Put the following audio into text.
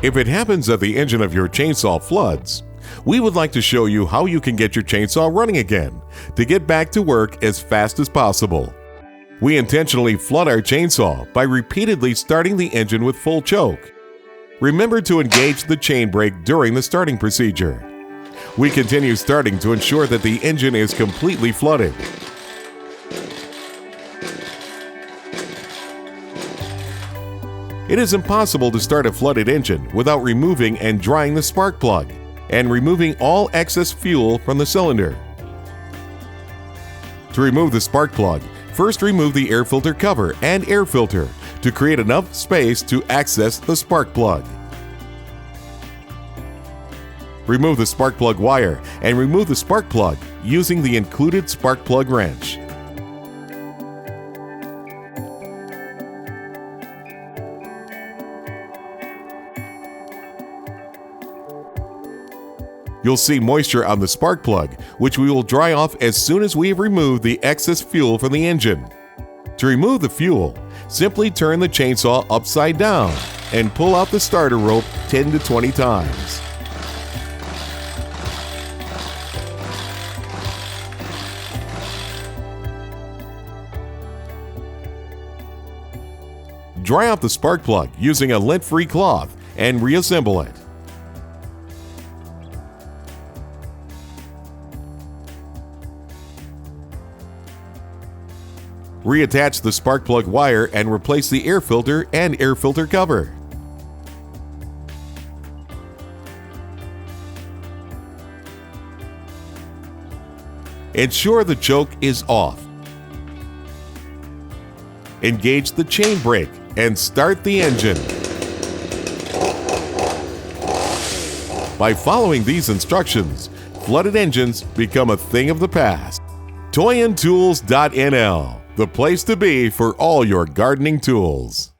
If it happens that the engine of your chainsaw floods, we would like to show you how you can get your chainsaw running again to get back to work as fast as possible. We intentionally flood our chainsaw by repeatedly starting the engine with full choke. Remember to engage the chain brake during the starting procedure. We continue starting to ensure that the engine is completely flooded. It is impossible to start a flooded engine without removing and drying the spark plug and removing all excess fuel from the cylinder. To remove the spark plug, first remove the air filter cover and air filter to create enough space to access the spark plug. Remove the spark plug wire and remove the spark plug using the included spark plug wrench. You'll see moisture on the spark plug, which we will dry off as soon as we have removed the excess fuel from the engine. To remove the fuel, simply turn the chainsaw upside down and pull out the starter rope 10 to 20 times. Dry out the spark plug using a lint-free cloth and reassemble it. Reattach the spark plug wire and replace the air filter and air filter cover. Ensure the choke is off. Engage the chain brake and start the engine. By following these instructions, flooded engines become a thing of the past. toyandtools.nl, the place to be for all your gardening tools.